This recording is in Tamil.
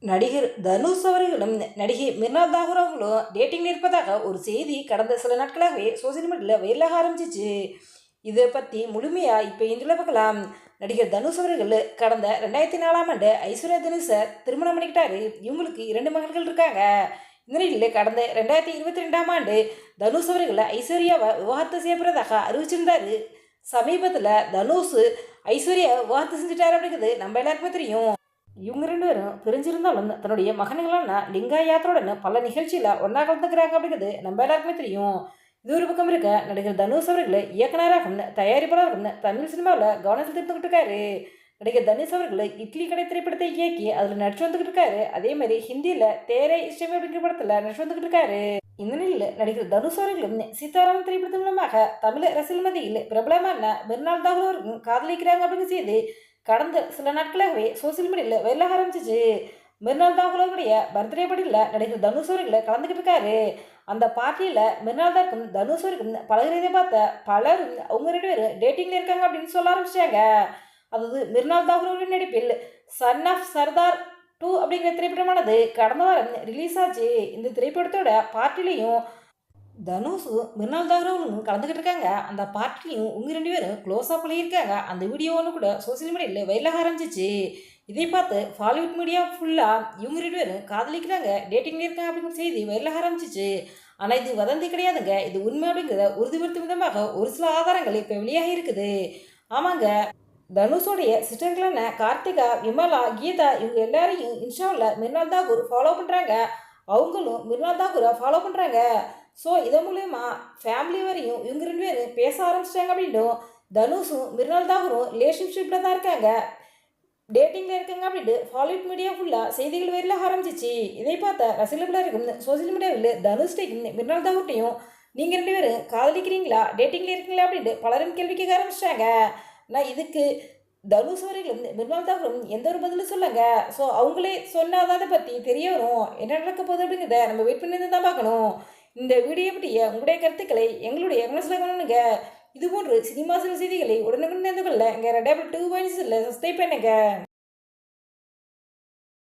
நடிகர் தனுஷ் அவர்களும் நடிகை மிர்னால் தாகூர் அவர்களும் டேட்டிங்கில் இருப்பதாக ஒரு செய்தி கடந்த சில நாட்களாகவே சோசியல் மீடியாவில் வைரலாக ஆரம்பிச்சிச்சு. இதை பற்றி முழுமையாக இப்போ இன்றைய பார்க்கலாம். நடிகர் தனுஷ் அவர்கள் கடந்த 2004ஆம் ஆண்டு ஐஸ்வர்யா தனுஷை திருமணம் பண்ணிக்கிட்டாரு. இவங்களுக்கு 2 மகள்கள் இருக்காங்க. இந்த நிலையில் கடந்த 2022ஆம் ஆண்டு தனுஷ் அவர்கள் ஐஸ்வர்யாவை விவாகரத்து செய்யப்படுறதாக அறிவிச்சிருந்தாரு. சமீபத்தில் தனுஷ் ஐஸ்வர்யா விவாகரத்து செஞ்சுட்டாரு அப்படிங்கிறது நம்ம எல்லாருக்குமே தெரியும். இவங்க 2 பேரும் பிரிஞ்சிருந்தாலும் தன்னுடைய மகன்களான லிங்கா யாத்திரோடன் பல நிகழ்ச்சியில் ஒன்றா கலந்துக்கிறாங்க அப்படிங்கிறது நம்ம எல்லாருக்குமே தெரியும். இது ஒரு பக்கம் இருக்க நடிகர் தனுஷ் அவர்கள் இயக்குனராகவும் தயாரிப்பாளராகவும் தமிழ் சினிமாவில் கவனம் செலுத்திக்கிட்டு இருக்காரு. நடிகர் தனுஷ் அவர்கள் இட்லி கடை திரைப்படத்தை இயக்கி அதில் நடிச்சு வந்துக்கிட்டு இருக்காரு. அதே மாதிரி ஹிந்தியில் தேரை இஷ்டமே அப்படிங்கிற படத்தில் நடிச்சு வந்துக்கிட்டு இருக்காரு. இந்த நிலையில் நடிகர் தனுஷ் அவர்களும் சீதாராமன் திரைப்படத்தின் மூலமாக தமிழ் ரசிகர்கள் மத்தியில் பிரபலமான மிர்னால் தாகூர் அவர்களும் காதலிக்கிறாங்க அப்படின்னு செய்து கடந்த சில நாட்களாகவே சோசியல் மீடியாவில் வைரலாக ஆரம்பிச்சிச்சு. மிர்னால் தாகூருடைய பர்த்டே பார்ட்டியில் நடிகர் தனுஷ் அவர்களை கலந்துக்கிட்டு இருக்காரு. அந்த பார்ட்டியில் மிர்னால் தாக்கும் தனுஷ் அவருக்கும் பழகிறதை பார்த்த பலரும் அவங்க 2 பேரும் டேட்டிங்கில் இருக்காங்க அப்படின்னு சொல்ல ஆரம்பிச்சிட்டாங்க. அதாவது மிர்னால் தாகூர் நடிப்பில் சன் ஆஃப் சர்தார் 2 அப்படிங்கிற திரைப்படமானது கடந்த வாரம் ரிலீஸ் ஆச்சு. இந்த திரைப்படத்தோட பார்ட்டிலையும் தனுஷ் மிர்னால் தாகூரும் கலந்துக்கிட்டு இருக்காங்க. அந்த பார்ட்டிலையும் உங்க 2 பேரும் க்ளோஸாக பழகியிருக்காங்க. அந்த வீடியோன்னு கூட சோசியல் மீடியாவில் வைரலாக ஆரம்பிச்சிச்சு. இதை பார்த்து பாலிவுட் மீடியா ஃபுல்லாக இவங்க 2 பேரும் காதலிக்கிறாங்க, டேட்டிங்கில் இருக்காங்க அப்படிங்கிற செய்தி வைரலாக ஆரம்பிச்சிச்சு. ஆனால் இது வதந்தி கிடையாதுங்க, இது உண்மை அப்படிங்கிறத உறுதிப்படுத்தும் விதமாக ஒரு சில ஆதாரங்கள் இப்போ வெளியாகி இருக்குது. ஆமாங்க, தனுஷோடைய சிஸ்டர்களான கார்த்திகா, விமலா, கீதா இவங்க எல்லாரையும் இன்ஸ்டாவில் மிர்னால் தாகூர் ஃபாலோ பண்ணுறாங்க. அவங்களும் மிர்னால் தாகூரை ஃபாலோ பண்ணுறாங்க. ஸோ இதன் மூலயமா ஃபேமிலி வரையும் இவங்க 2 பேரும் பேச ஆரம்பிச்சிட்டாங்க அப்படின்ட்டும் தனுஷும் மிர்னால் தாகூரும் ரிலேஷன்ஷிப்பில் தான் இருக்காங்க, டேட்டிங்கில் இருக்காங்க அப்படின்ட்டு பாலிவுட் மீடியா ஃபுல்லாக செய்திகள் வைரலாக ஆரம்பிச்சிச்சு. இதை பார்த்த ரசிகர்களாக இருக்கும் சோசியல் மீடியாவில் தனுஷ்டையும் மிர்னால் தாகூர்ட்டையும் நீங்கள் 2 பேரும் காதலிக்கிறீங்களா, டேட்டிங்கில் இருக்கீங்களா அப்படின்ட்டு பலரும் கேள்வி கேட்க ஆரம்பிச்சிட்டாங்க. நான் இதுக்கு தனுஷ் அவர்களும் மிர்னால் தாகூரும் எந்த ஒரு பதிலும் சொல்லுங்க. ஸோ அவங்களே சொன்னாதான் அதை பற்றி தெரிய வரும். என்ன நடக்க போகுது அப்படிங்கிறத நம்ம வெயிட் பண்ணி தான் பார்க்கணும். இந்த வீடியோ பற்றிய உங்களுடைய கருத்துக்களை எங்களுடைய கமெண்ட்ஸில் கவனிங்க. இதுபோன்று சினிமா செய்திகளை உடனுக்குடன் தெரிந்து கொள்ள எங்கள் ரெட் டேபிள் 2 பாயிண்ட்ஸில் சப்ஸ்கிரைப் பண்ணுங்க.